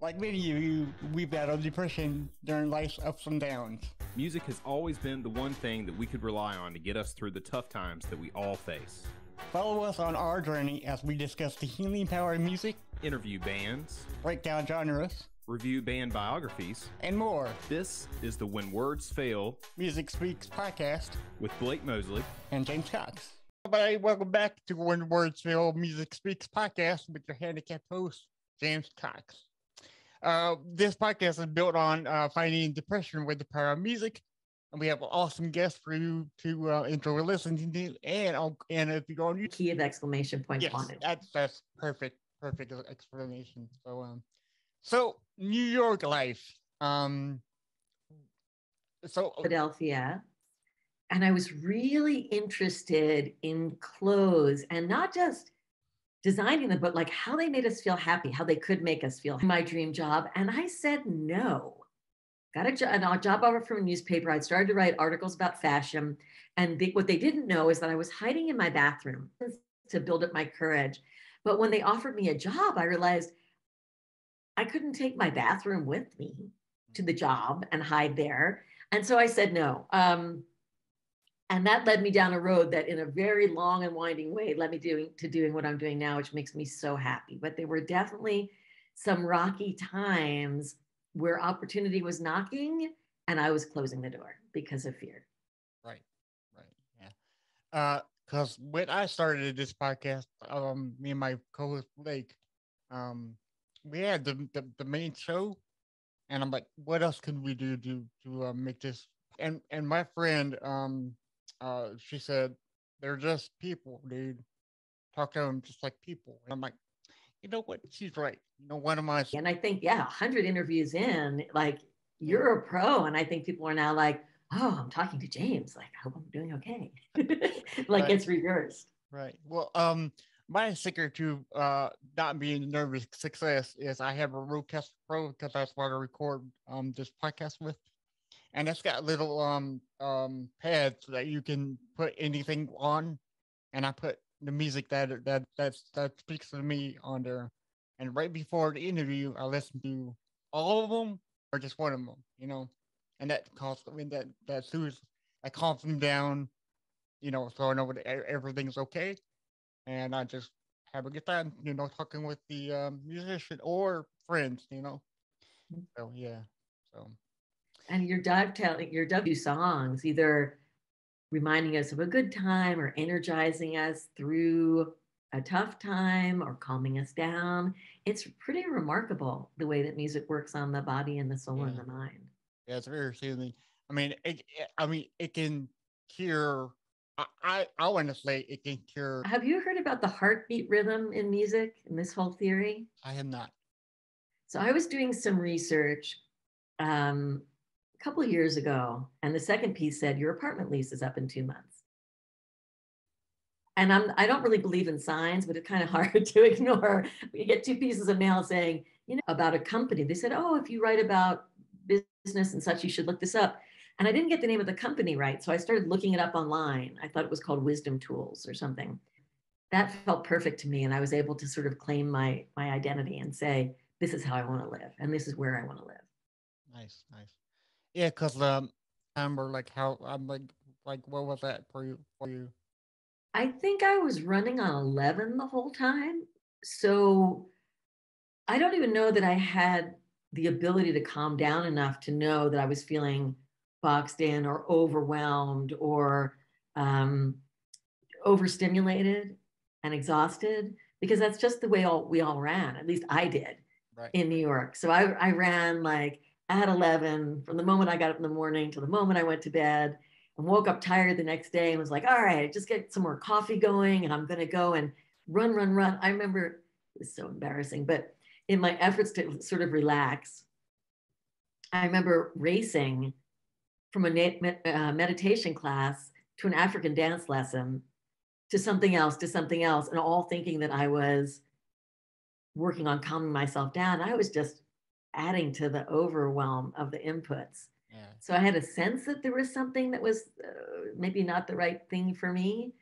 Like many of you, we battle depression during life's ups and downs. Music has always been the one thing that we could rely on to get us through the tough times that we all face. Follow us on our journey as we discuss the healing power of music, Interview bands, break down genres, review band biographies, and more. This is the When Words Fail Music Speaks podcast with Blake Mosley and James Cox. Everybody, welcome back to When Words Fail Music Speaks podcast with your handicapped host, James Cox. This podcast is built on fighting depression with the power of music, and we have an awesome guest for you to enjoy listening to. And if you go on YouTube, key of exclamation point yes, wanted. that's perfect explanation. So New York life. Philadelphia, and I was really interested in clothes and not just designing them, but like how they made us feel happy, how they could make us feel my dream job. And I said no. Got a job offer from a newspaper. I'd started to write articles about fashion. And what they didn't know is that I was hiding in my bathroom to build up my courage. But when they offered me a job, I realized I couldn't take my bathroom with me to the job and hide there. And so I said no. And that led me down a road that in a very long and winding way led me doing what I'm doing now, which makes me so happy. But there were definitely some rocky times where opportunity was knocking and I was closing the door because of fear. Right. Yeah. Because when I started this podcast, me and my co-host Blake, we had the main show, and I'm like, what else can we do to make this? And my friend, she said, they're just people, dude. Talk to them just like people. And I'm like, you know what? She's right. You know, one of my... And I think, 100 interviews in, like, you're a pro. And I think people are now like, oh, I'm talking to James. Like, I hope I'm doing okay. Like, right. It's reversed. Right. Well, my secret to not being nervous success is I have a Rodecaster Pro, because that's what I record this podcast with. And it's got little pads that you can put anything on, and I put the music that speaks to me on there. And right before the interview, I listen to all of them or just one of them, you know, and that soothes, I calms them down, you know, so I know everything's okay, and I just have a good time, you know, talking with the musician or friends, you know. So yeah, so. And your W songs, either reminding us of a good time or energizing us through a tough time or calming us down. It's pretty remarkable the way that music works on the body and the soul and the mind. Yeah, it's very soothing. I mean, it can cure. I want to say it can cure. Have you heard about the heartbeat rhythm in music and this whole theory? I have not. So I was doing some research a couple of years ago, and the second piece said your apartment lease is up in 2 months. And I don't really believe in signs, but it's kind of hard to ignore. We get 2 pieces of mail saying, you know, about a company. They said, oh, if you write about business and such, you should look this up. And I didn't get the name of the company right. So I started looking it up online. I thought it was called Wisdom Tools or something. That felt perfect to me. And I was able to sort of claim my identity and say, this is how I want to live. And this is where I want to live. Nice. Yeah, because I remember like how I'm like what was that for you? I think I was running on 11 the whole time. So I don't even know that I had the ability to calm down enough to know that I was feeling boxed in or overwhelmed or overstimulated and exhausted, because that's just the way we all ran. At least I did in New York. So I ran like at 11 from the moment I got up in the morning to the moment I went to bed, and woke up tired the next day and was like, all right, just get some more coffee going and I'm going to go and run. I remember, it was so embarrassing, but in my efforts to sort of relax, I remember racing from a meditation class to an African dance lesson to something else, and all thinking that I was working on calming myself down. I was just adding to the overwhelm of the inputs. Yeah. So I had a sense that there was something that was maybe not the right thing for me,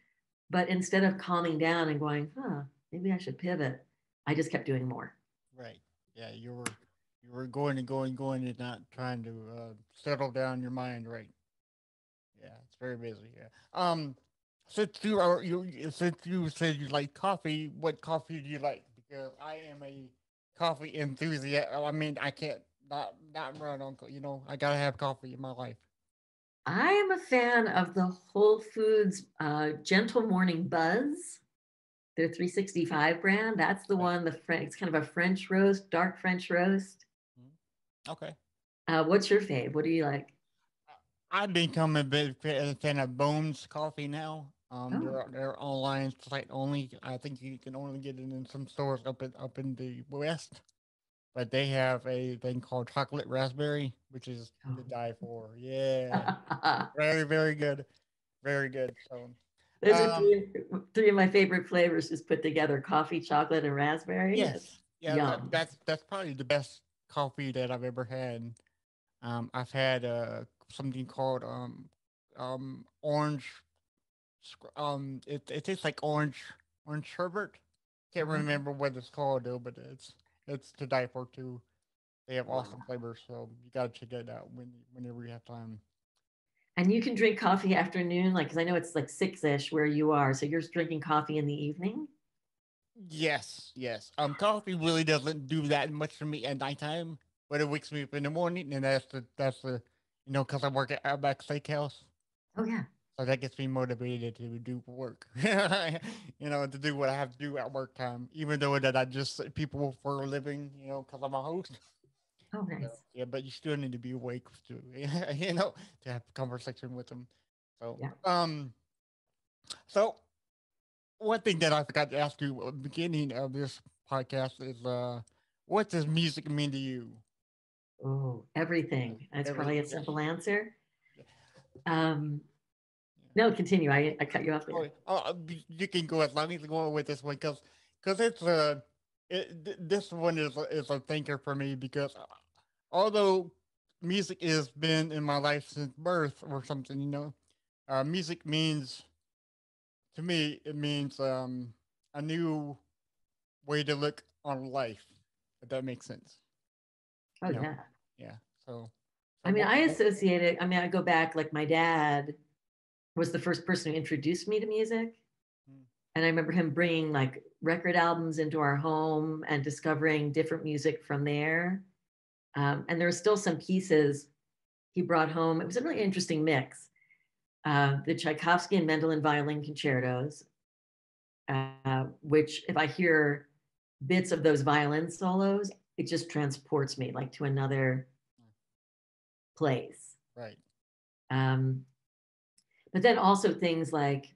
but instead of calming down and going, maybe I should pivot, I just kept doing more. Right. Yeah, you were You were going and going, going, and not trying to settle down your mind, right? Yeah, it's very busy. Yeah. Since you said you like coffee, what coffee do you like? Because I am a coffee enthusiast. I mean, I can't not run on. I gotta have coffee in my life. I am a fan of the Whole Foods Gentle Morning Buzz, their 365 brand. That's the Right. one, it's kind of a French roast, dark French roast. Mhm. Okay. What's your fave? What do you like? I've become a big fan of Bones Coffee now. Oh, They're online site only. I think you can only get it in some stores up in the West. But they have a thing called chocolate raspberry, which is to die for. Yeah, oh. very very good, very good. So, Those are um, three of my favorite flavors just put together: coffee, chocolate, and raspberry. It's yes, yeah, yum. that's probably the best coffee that I've ever had. I've had something called orange. It tastes like orange sherbet. Can't Oh. remember what it's called though, but it's to die for too. They have Wow. awesome flavors, so you gotta check it out whenever you have time. And you can drink coffee afternoon, like, because I know it's like 6-ish where you are. So you're drinking coffee in the evening? Yes, yes. Coffee really doesn't do that much for me at nighttime, but it wakes me up in the morning, and that's the because I work at Outback Steakhouse, Oh, yeah. so that gets me motivated to do work. To do what I have to do at work time, even though that I just see people for a living, because I'm a host. Oh, So, nice. yeah, but you still need to be awake to, to have a conversation with them. So, Yeah. so one thing that I forgot to ask you at the beginning of this podcast is, what does music mean to you? Oh, everything. That's probably a Everything. Yeah. simple answer. Yeah. Um, Yeah. no, continue. I cut you off Oh, there. you can go as long as you go with this one because this one is a thinker for me because although music has been in my life since birth or something, music means to me it means a new way to look on life. If that makes sense, Oh, you know. yeah. Yeah. So, I so mean, what? I associate it. I mean, I go back, like, my dad was the first person who introduced me to music. Mm, And I remember him bringing like record albums into our home and discovering different music from there. And there were still some pieces he brought home. It was a really interesting mix. The Tchaikovsky and Mendelssohn violin concertos, which if I hear bits of those violin solos, it just transports me like to another place. right. Um, but then also things like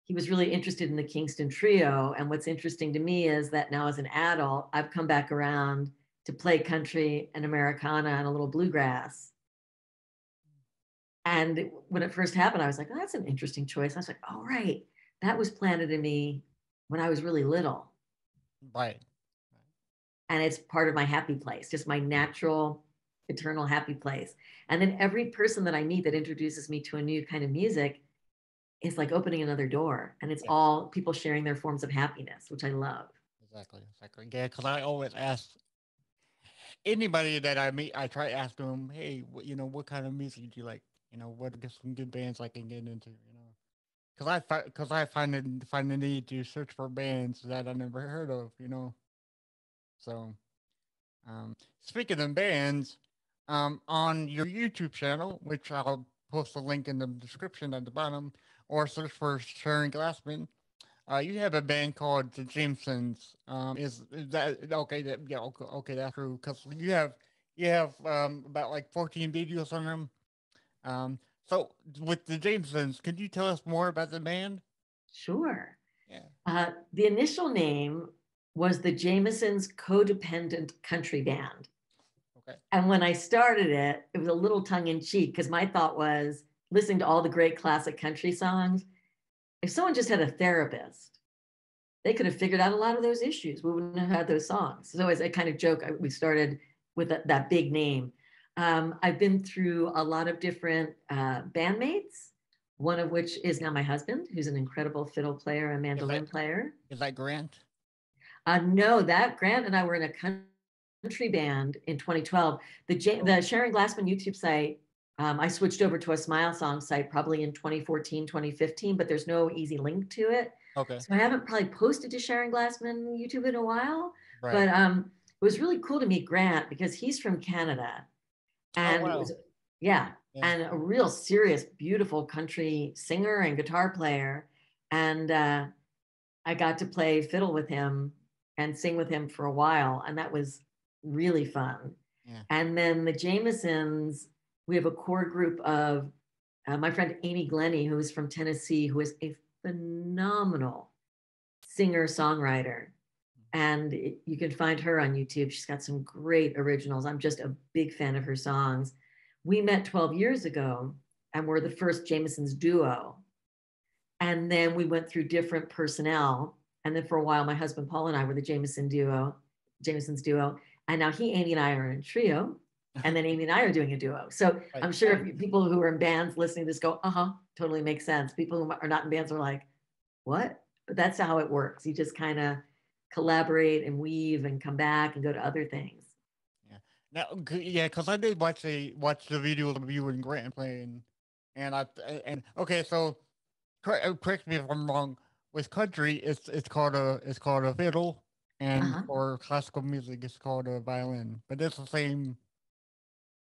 he was really interested in the Kingston Trio. And what's interesting to me is that now as an adult, I've come back around to play country and Americana and a little bluegrass. And when it first happened, I was like, oh, that's an interesting choice. I was like, oh, right. That was planted in me when I was really little. Right. And it's part of my happy place, just my natural, eternal happy place. And then every person that I meet that introduces me to a new kind of music is like opening another door. And it's Yes. all people sharing their forms of happiness, which I love. Exactly. Exactly. Yeah. Because I always ask anybody that I meet, I try to ask them, hey, what kind of music do you like? What are some good bands I can get into? Because I find the need to search for bands that I never heard of. So, speaking of bands, on your YouTube channel, which I'll post a link in the description at the bottom, or search for Sharon Glassman. You have a band called the Jamesons. Is that okay? Yeah, okay, okay, that's true. Because you have about like 14 videos on them. So with the Jamesons, could you tell us more about the band? Sure. Yeah. The initial name was the Jamesons Codependent Country Band. Okay. And when I started it, it was a little tongue in cheek because my thought was listening to all the great classic country songs. If someone just had a therapist, they could have figured out a lot of those issues. We wouldn't have had those songs. So as a kind of joke, we started with that big name. I've been through a lot of different bandmates, one of which is now my husband, who's an incredible fiddle player and Is that mandolin player. is that Grant? No, that Grant and I were in a country country band in 2012. The Sharon Glassman YouTube site, I switched over to a Smile Song site probably in 2014, 2015, but there's no easy link to it. Okay. So I haven't probably posted to Sharon Glassman YouTube in a while. Right. But it was really cool to meet Grant because he's from Canada. Oh And it wow. was, yeah, Yeah. and a real serious, beautiful country singer and guitar player. And I got to play fiddle with him and sing with him for a while. And that was really fun. Yeah. And then the Jamesons, we have a core group of my friend Amy Glennie, who is from Tennessee, who is a phenomenal singer songwriter. And you can find her on YouTube. She's got some great originals. I'm just a big fan of her songs. We met 12 years ago and we're the first Jamesons duo. And then we went through different personnel. And then for a while, my husband Paul and I were the Jamesons duo. And now Amy and I are in a trio. And then Amy and I are doing a duo. So Right. I'm sure people who are in bands listening to this go, totally makes sense. People who are not in bands are like, what? But that's how it works. You just kind of collaborate and weave and come back and go to other things. Yeah. Now, yeah, because I did watch the video of you and Grant playing, and okay, so correct me if I'm wrong. With country, it's called a fiddle, and Uh-huh. for classical music, it's called a violin. But it's the same.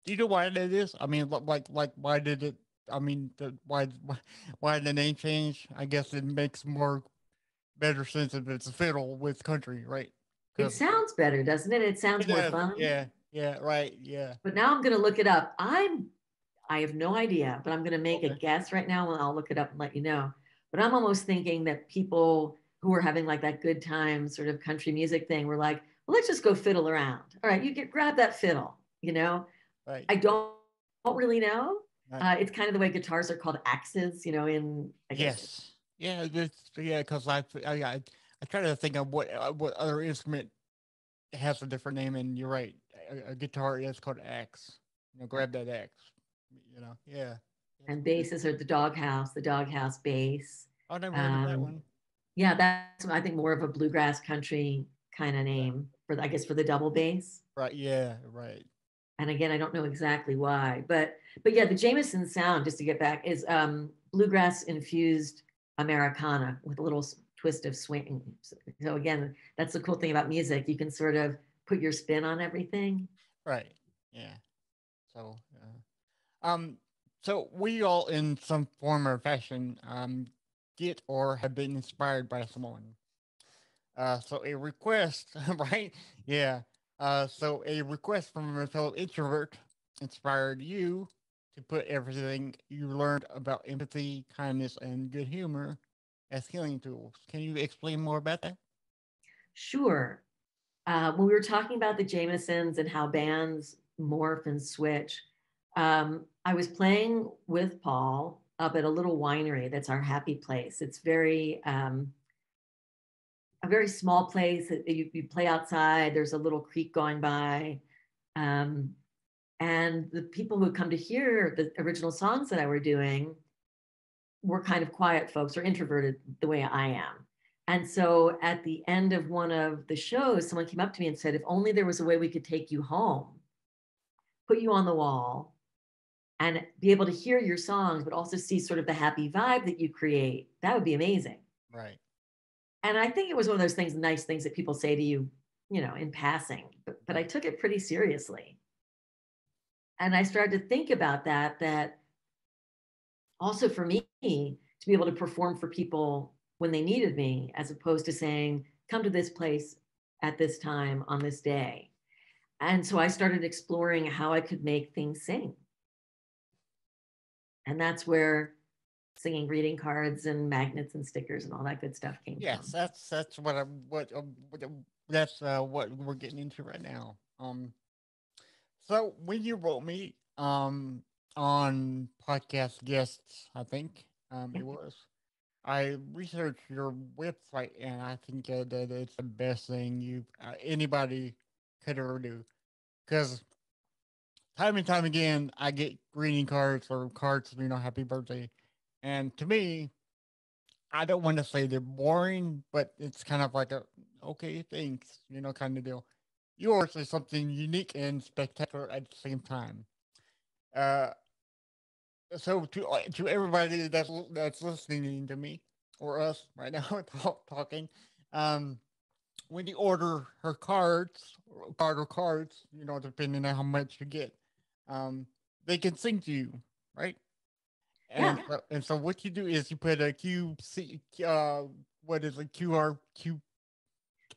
Do you know why that is? I mean, why did it? I mean, why the name change? I guess it makes more better sense if it's a fiddle with country, right? It Because sounds better, doesn't it? It sounds it more does. fun. Yeah, yeah, right, yeah. But now I'm going to look it up. I have no idea, but I'm going to make a Okay. guess right now and I'll look it up and let you know. But I'm almost thinking that people who are having like that good time sort of country music thing were like, well, let's just go fiddle around. All right, grab that fiddle, you know? Right. I don't really know. Right. It's kind of the way guitars are called axes, in, I guess. Yes. Yeah. Yeah. Because I try to think of what other instrument has a different name, and you're right. A guitar is called axe. Grab that axe. Yeah. And basses are the doghouse bass. I never heard of that Um, one. yeah, that's, I think, more of a bluegrass country kind of Right. name I guess, for the double bass. Right. Yeah. Right. And again, I don't know exactly why, but yeah, the Jameson sound, just to get back, is bluegrass infused Americana with a little twist of swing. So again, that's the cool thing about music. You can sort of put your spin on everything. Right. Yeah. So. Um. So we all, in some form or fashion, get or have been inspired by someone. So a request, right? Yeah. So a request from a fellow introvert inspired you to put everything you learned about empathy, kindness, and good humor as healing tools. Can you explain more about that? Sure. When we were talking about the Jamesons and how bands morph and switch, I was playing with Paul up at a little winery that's our happy place. It's a very small place. You play outside. There's a little creek going by, um, and the people who come to hear the original songs that I were doing were kind of quiet folks or introverted the way I am. And so at the end of one of the shows, someone came up to me and said, if only there was a way we could take you home, put you on the wall, and be able to hear your songs, but also see sort of the happy vibe that you create, that would be amazing. Right. And I think it was one of those things, nice things that people say to you, in passing, but I took it pretty seriously. And I started to think about that also for me to be able to perform for people when they needed me, as opposed to saying, come to this place at this time on this day. And so I started exploring how I could make things sing. And that's where singing greeting cards and magnets and stickers and all that good stuff came Yes, from. that's what we're getting into right now. So when you wrote me on podcast guests, I think Yeah. it was. I researched your website, and I think that it's the best thing anybody could ever do. Because time and time again, I get greeting cards or cards, happy birthday, and to me, I don't want to say they're boring, but it's kind of like a okay, thanks, kind of deal. yours is something unique and spectacular at the same time. Uh, so to everybody that's listening to me or us right now talking, um, when you order her cards, depending on how much you get, um, they can sing to you, right? Yeah, And so what you do is you put a what is a QRC or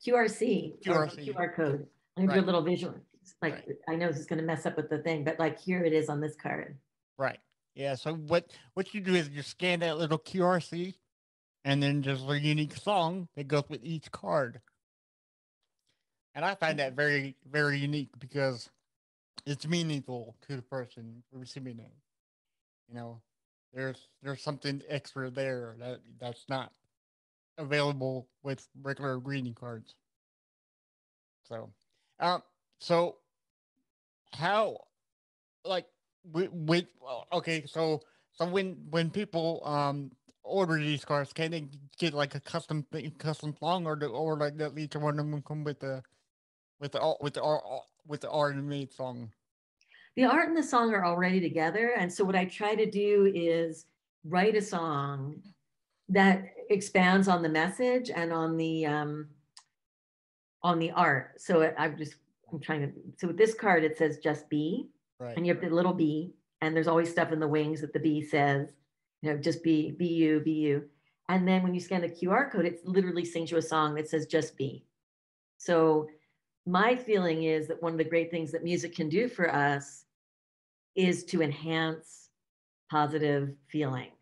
QRC, QR code. I'm gonna do right, a little visual. Like right, I know this is gonna mess up with the thing, but like here it is on this card. right. Yeah. So what you do is you scan that little QRC, and then there's a unique song that goes with each card. And I find that very very unique because it's meaningful to the person receiving it. You know, there's something extra there that's not available with regular greeting cards. So, um, so how like okay, so when people order these cards, can they get like a custom song, or like that each one of them come with the already made song? The art and the song are already together. And so what I try to do is write a song that expands on the message and on the art. So I'm trying to, so with this card, it says just be, Right, and you have the little bee, and there's always stuff in the wings that the bee says, just be you, be you. And then when you scan the QR code, it literally sings you a song that says just be. So my feeling is that one of the great things that music can do for us is to enhance positive feelings.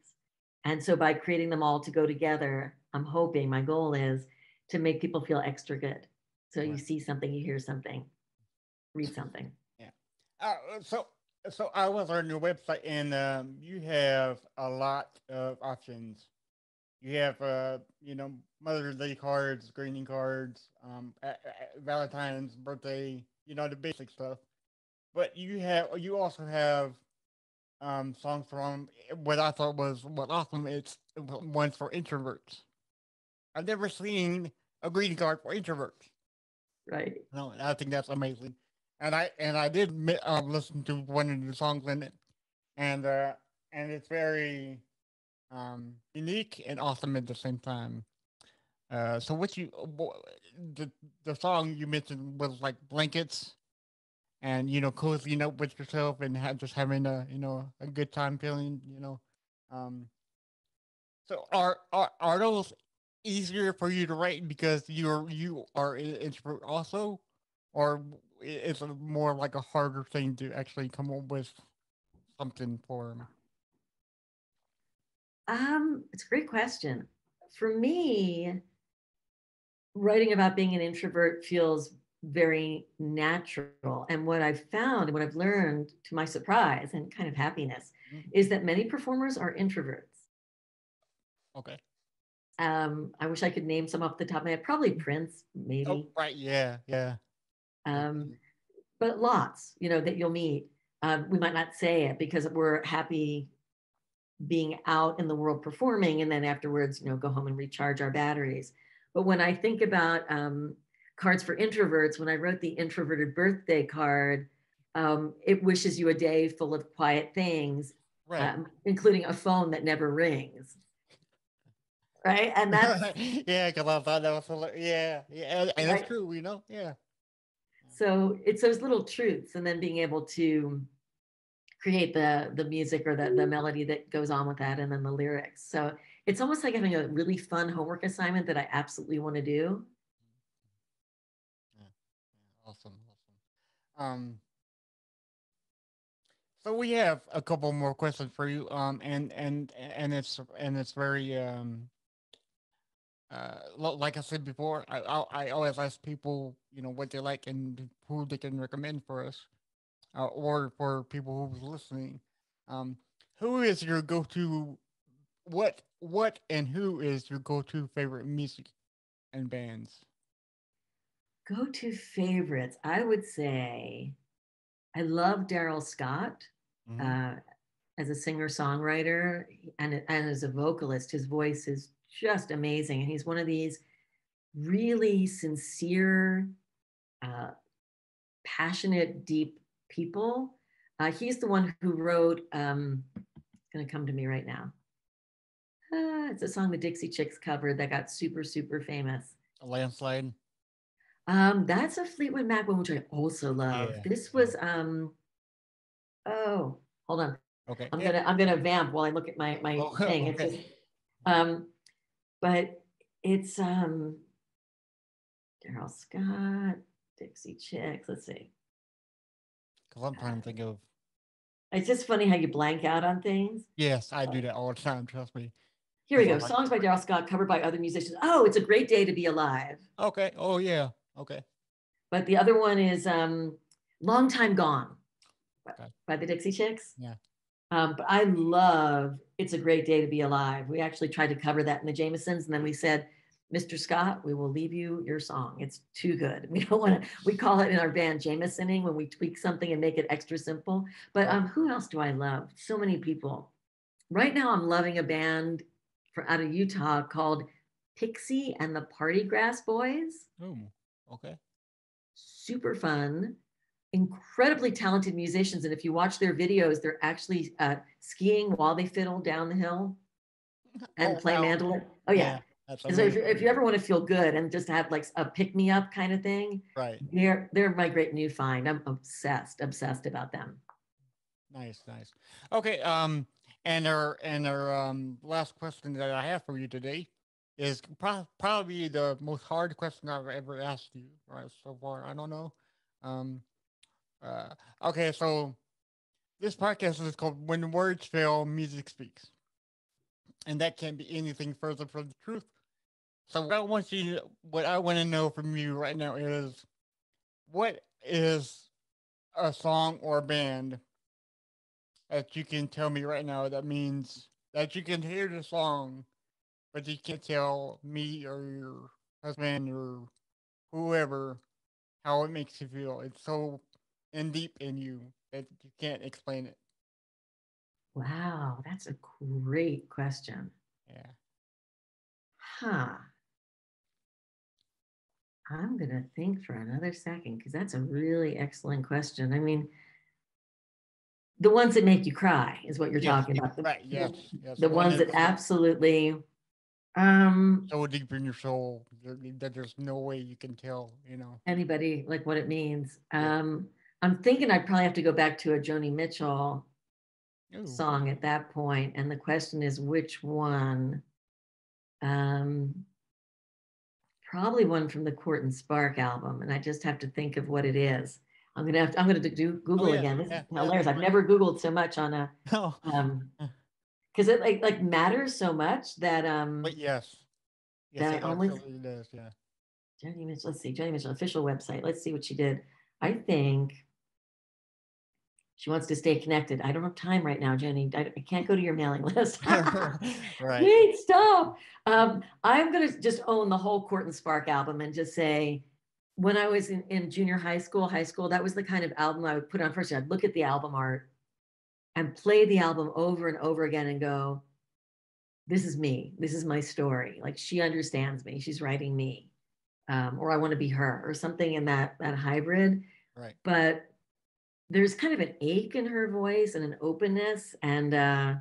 And so by creating them all to go together, I'm hoping my goal is to make people feel extra good. So you right. see something, you hear something, read something. Yeah. So I was on your website, and you have a lot of options. You have Mother's Day cards, greeting cards, Valentine's birthday, the basic stuff. But you also have songs from what I thought was what awesome. It's ones for introverts. I've never seen a greeting card for introverts. Right. No, I think that's amazing. And I did listen to one of the songs in it, and it's very unique and awesome at the same time. So the song you mentioned was like blankets and cozying up with yourself and just having a good time feeling. Um, so are those easier for you to write because you are an introvert also, or is it more like a harder thing to actually come up with something for 'em? It's a great question. For me, writing about being an introvert feels very natural. And what I've found and what I've learned to my surprise and kind of happiness Mhm. is that many performers are introverts. Okay. I wish I could name some off the top of my head. Probably Prince, Oh, maybe. right. Yeah. Yeah. Um, but lots, that you'll meet. We might not say it because we're happy being out in the world performing, and then afterwards, go home and recharge our batteries. But when I think about cards for introverts, when I wrote the introverted birthday card, it wishes you a day full of quiet things, Right. including a phone that never rings. Right. And that's Yeah, because I thought that was yeah, yeah, and it's right. true, yeah. So it's those little truths, and then being able to create the music or the melody that goes on with that, and then the lyrics. So it's almost like having a really fun homework assignment that I absolutely want to do. Yeah, yeah, awesome, awesome. So we have a couple more questions for you, and it's very like I said before, I always ask people, what they like and who they can recommend for us, or for people who's listening. Um, who is your go-to? What and who is your go-to favorite music and bands? Go to favorites. I would say I love Daryl Scott Hmm. uh, as a singer songwriter and as a vocalist. His voice is just amazing. And he's one of these really sincere, uh, passionate, deep people. He's the one who wrote, it's going to come to me right now. It's a song the Dixie Chicks covered that got super, super famous. A landslide. That's a Fleetwood Mac one, which I also love. Yeah. This was, oh, hold on. Okay. I'm gonna vamp while I look at my thing. It's just, but it's Daryl Scott, Dixie Chicks. Let's see. Because I'm trying to think of. It's just funny how you blank out on things. Yes, I do that all the time. Trust me. Here we go. Songs by Daryl Scott covered by other musicians. Oh, It's a Great Day to Be Alive. Okay. Oh yeah. Okay. But the other one is Long Time Gone by the Dixie Chicks. Yeah. But I love It's a Great Day to Be Alive. We actually tried to cover that in the Jamesons, and then we said, Mr. Scott, we will leave you your song. It's too good. We don't want to, we call it in our band Jamesoning when we tweak something and make it extra simple. But who else do I love? So many people. Right now I'm loving a band out of Utah called Pixie and the Party Grass Boys. Oh, okay. Super fun, incredibly talented musicians. And if you watch their videos, they're actually skiing while they fiddle down the hill and play mandolin. Oh yeah. And so if you ever want to feel good and just have like a pick me up kind of thing, right? They're my great new find. I'm obsessed about them. Nice. Okay. And our last question that I have for you today is probably the most hard question I've ever asked you, right? So far, I don't know. Okay, so this podcast is called "When Words Fail, Music Speaks," and that can't be anything further from the truth. So what I want to know from you right now is, what is a song or a band that you can tell me right now that means that you can hear the song, but you can't tell me or your husband or whoever how it makes you feel? It's so in deep in you that you can't explain it. Wow, that's a great question. Yeah. Huh. I'm going to think for another second because that's a really excellent question. I mean, the ones that make you cry is what you're talking about. Right. Yes. The ones that absolutely so deep in your soul that there's no way you can tell, anybody like what it means. I'm thinking I'd probably have to go back to a Joni Mitchell song at that point. And the question is which one? Probably one from the Court and Spark album, and I just have to think of what it is. I'm gonna do Google again. This is hilarious. I've never Googled so much on a because it like matters so much that But yes, that it almost absolutely does. Yeah. Joni Mitchell. Let's see, Joni Mitchell official website. Let's see what she did. I think she wants to stay connected. I don't have time right now, Jenny. I can't go to your mailing list. Right. Wait, stop. I'm going to just own the whole Court and Spark album and just say, when I was in junior high school, that was the kind of album I would put on first. I'd look at the album art and play the album over and over again and go, this is me. This is my story. Like, she understands me. She's writing me. Or I want to be her, or something in that hybrid. Right. But there's kind of an ache in her voice and an openness and not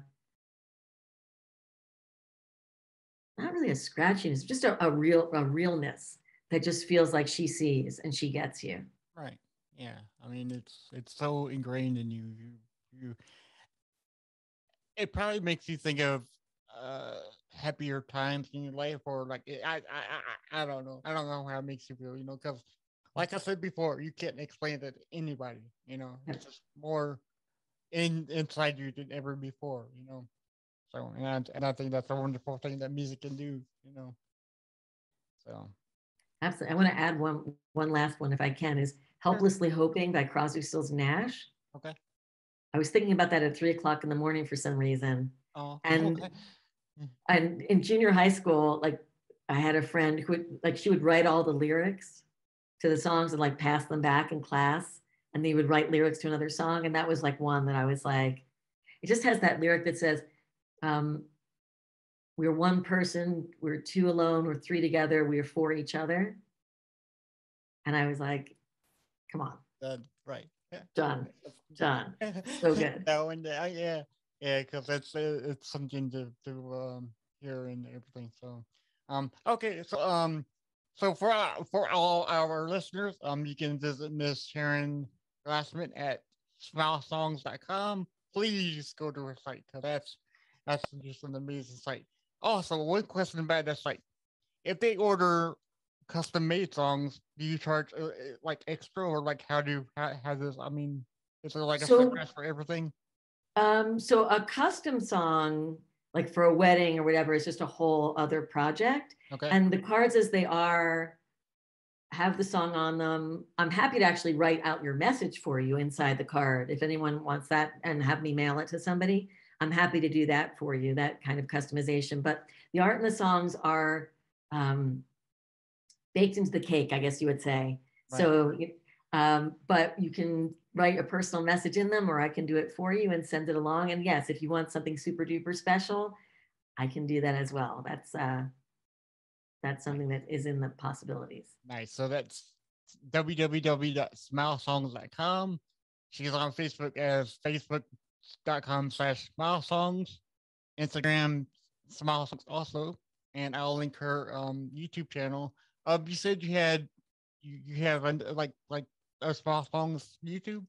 really a scratchiness, just a realness that just feels like she sees and she gets you. Right. Yeah. I mean, it's so ingrained in you. You. It probably makes you think of happier times in your life, or like I don't know. I don't know how it makes you feel. Because like I said before, you can't explain it to anybody. It's just more inside you than ever before. So and I think that's a wonderful thing that music can do. So absolutely. I want to add one last one if I can. Is "Helplessly Hoping" by Crosby, Stills, Nash. Okay. I was thinking about that at 3:00 in the morning for some reason. Oh. And okay. And in junior high school, like I had a friend who she would write all the lyrics to the songs and like pass them back in class, and they would write lyrics to another song. And that was like one that I was like, it just has that lyric that says, we're one person, we're two alone, we're three together, we are for each other. And I was like, come on, Done. Right. Yeah. Done. So good. That one. Yeah. Yeah. Because it's something to hear and everything. So, okay. So for all our listeners, you can visit Miss Sharon Glassman at smilesongs.com. Please go to her site because that's just an amazing site. Also, one question about that site: if they order custom made songs, do you charge like extra or like how does I mean, is there like a set So price for everything? so a custom song, like for a wedding or whatever, is just a whole other project. Okay. And the cards as they are have the song on them. I'm happy to actually write out your message for you inside the card. If anyone wants that and have me mail it to somebody, I'm happy to do that for you, that kind of customization. But the art and the songs are um, baked into the cake, I guess you would say. Right. So, but you can write a personal message in them, or I can do it for you and send it along. And yes, if you want something super duper special, I can do that as well. That's something that is in the possibilities. Nice. So that's www.smilesongs.com. She's on Facebook as facebook.com/smilesongs. Instagram smilesongs also. And I'll link her YouTube channel. You said you have like a Smile Songs YouTube?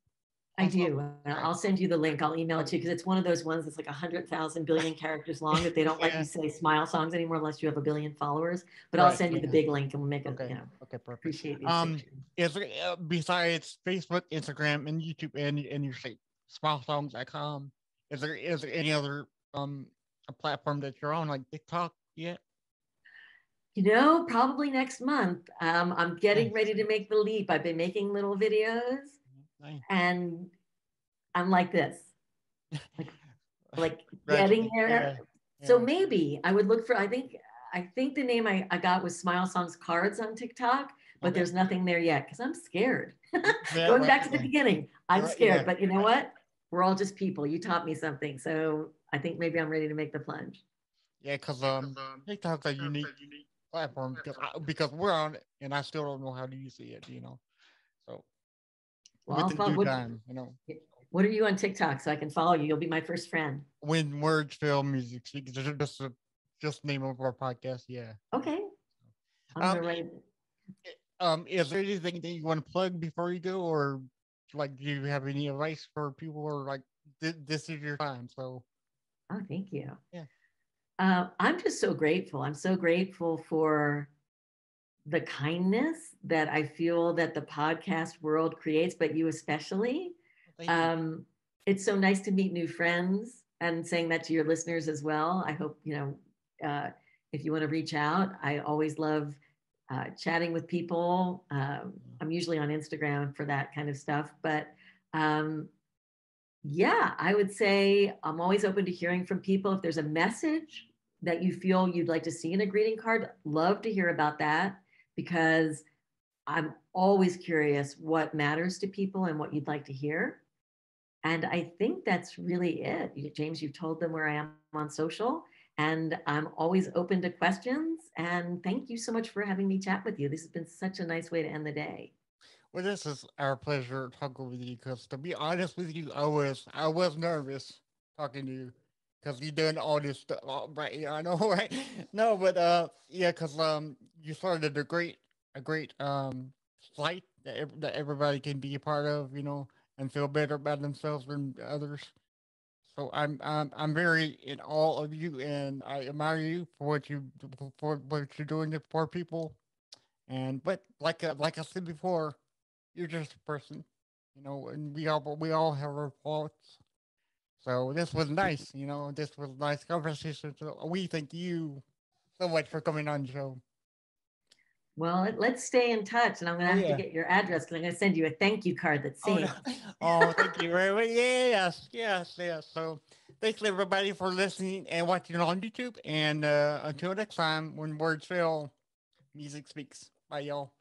I Also? do. Okay. I'll send you the link. I'll email it to you because it's one of those ones that's like 100,000 billion characters long that they don't let Yeah. you say smile songs anymore unless you have a billion followers. But I'll Right. send you the Yeah. big link and we'll make it, Okay. Okay. Perfect. appreciate these pictures. Is there, besides Facebook, Instagram, and YouTube, and your site, smilesongs.com, is there any other a platform that you're on like TikTok yet? Probably next month. I'm getting Nice. ready to make the leap. I've been making little videos Nice. and I'm like this, like getting Gradually. there. Yeah. So Yeah. maybe I would look for, I think the name I got was Smile Songs Cards on TikTok, but Okay. there's nothing there yet because I'm scared. Yeah. Going Right. back to the Yeah. beginning, I'm Right. scared. Yeah. But you know what? We're all just people. You taught me something. So I think maybe I'm ready to make the plunge. Yeah. Because TikTok's a unique platform because we're on it and I still don't know how to use it. So Well, within due time. what are you on TikTok so I can follow you? You'll be my first friend. When words fail, music speaks. Just name of our podcast. Yeah. Okay. I'm Um. going to write. Is there anything that you want to plug before you go, or like, do you have any advice for people, or like this is your time? So Oh, thank you. yeah. I'm just so grateful. I'm so grateful for the kindness that I feel that the podcast world creates, but you especially. Thank you. It's so nice to meet new friends and saying that to your listeners as well. I hope, if you want to reach out, I always love chatting with people. I'm usually on Instagram for that kind of stuff, but yeah, I would say I'm always open to hearing from people. If there's a message that you feel you'd like to see in a greeting card, love to hear about that because I'm always curious what matters to people and what you'd like to hear. And I think that's really it. James, you've told them where I am on social, and I'm always open to questions. And thank you so much for having me chat with you. This has been such a nice way to end the day. Well, this is our pleasure talking with you. Because to be honest with you, I was nervous talking to you because you done all this stuff, right? Yeah, I know, right? No, but yeah, because you started a great site that everybody can be a part of, and feel better about themselves than others. So I'm very in awe of you, and I admire you for what you're doing for people. And but like I said before, you're just a person, and we all have our faults. So this was nice, this was a nice conversation. So we thank you so much for coming on the show. Well, let's stay in touch. And I'm going Oh to have to yeah. get your address because I'm going to send you a thank you card that Oh no. sings. Oh, thank you very much. Yes, yes, yes. So thanks everybody for listening and watching on YouTube. And until next time, when words fail, music speaks. Bye, y'all.